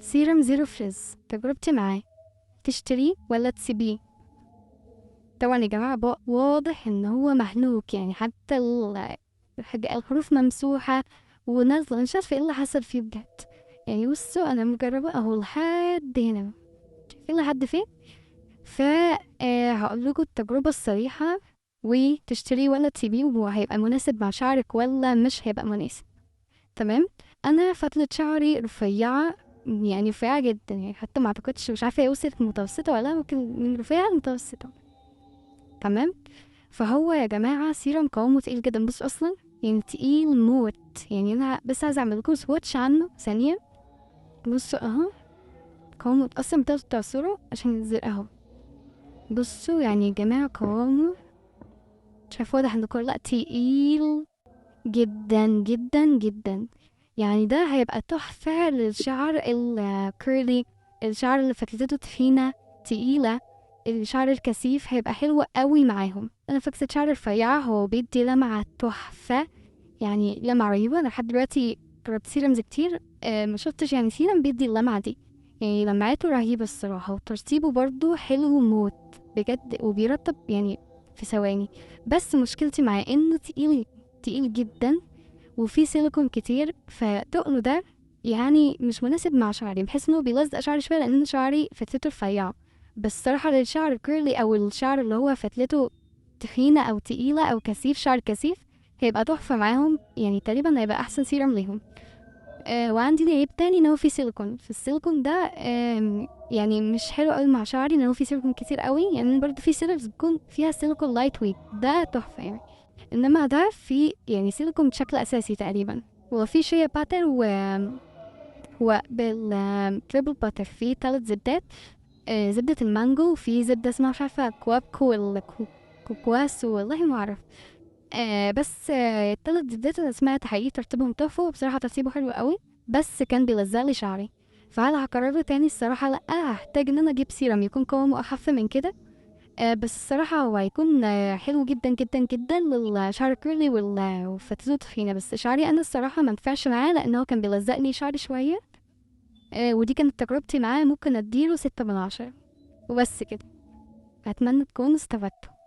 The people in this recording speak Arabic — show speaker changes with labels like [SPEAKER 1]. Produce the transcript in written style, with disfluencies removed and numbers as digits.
[SPEAKER 1] سيرم زيرو فريز تجربتي معاه، تشتريه ولا تسيبيه؟ طبعا يا جماعة بقى واضح ان هو مهلوك، يعني حتى الحروف ممسوحة ونازلة، مش عارفة ايه اللي حصل فيه بجد. يعني بصوا انا مجربة اهو لحد هنا، شايفين لحد فين. ف هقول لكم التجربة الصريحة، وتشتريه ولا تسيبيه، وهو هيبقى مناسب مع شعرك ولا مش هيبقى مناسب. تمام. انا فتلة شعري رفيعة، يعني رفيعة جدا، يعني حتى ما اعتقدش، مش عارفة هي وصلت متوسطة ولا لا، ممكن من رفيعة لمتوسطة. تمام. فهو يا جماعة سيرم قوامه تقيل جدا، بص اصلا يعني تقيل موت. يعني انا بس عايزة اعمل لكم سواتش عنه ثانية. بصوا اهو قوامه اصلا بتاخدوا تعصره عشان ينزل اهو. بصوا يعني يا جماعة قوامه، شايف واضح ان لا تقيل جدا جدا جدا. يعني ده هيبقى تحفة للشعر الكيرلي، الشعر اللي فتلته تخينة تقيلة، الشعر الكثيف هيبقى حلو قوي معاهم. انا فكرة شعر رفيعة هو بيدي لمعة تحفة، يعني لمعة رهيبة. انا لحد دلوقتي جربت سيرمز كتير، ما شفتش يعني سيرم بيدي اللمعة دي. يعني لمعته رهيبة الصراحة، وترطيبه برضو حلو موت بجد، وبيرطب يعني في ثواني. بس مشكلتي معاه انه تقيل، تقيل جدا، وفيه سيليكون كتير، فتقله ده يعني مش مناسب مع شعري. بحس انه بيلزق شعري شويه لان شعري فتلته رفيعه. بس صراحه للشعر الكيرلي او الشعر اللي هو فتلته تخينه او تقيله او كثيف، شعر كثيف، هيبقى تحفه معاهم. يعني تقريبا هيبقى احسن سيرم ليهم. وعندي عيب تاني ان هو فيه سيليكون، في السيليكون ده يعني مش حلو قوي مع شعري، ان هو فيه سيليكون كتير قوي. يعني برضه في سيرمز بتكون فيها سيليكون لايت ويت، ده تحفه يعني. انما ده في يعني سيليكون بشكل اساسي تقريبا. وفي شيا باتر هو بالتريبل باتر في 3 زبدات. زبدة المانجو، وفي زبدة اسمها مش عارفة كوابكو كوكواس، والله ما اعرف. بس ال3 زبدات انا سمعت حقيقي ترتيبهم تحفة، وبصراحة ترتيبه حلو قوي، بس كان بيلزقلي شعري. فهل هكرره تاني؟ الصراحة لأ، هحتاج ان انا اجيب سيرم يكون قوامه اخف من كده. بس الصراحة هو هيكون حلو جدا جدا جدا للشعر الكيرلي والفتلته تخينة. بس شعري أنا الصراحة منفعش معاه لأن هو كان بيلزقني شعري شوية. ودي كانت تجربتي معاه، ممكن أديله 6/10 وبس كده. أتمنى تكونوا استفدتوا.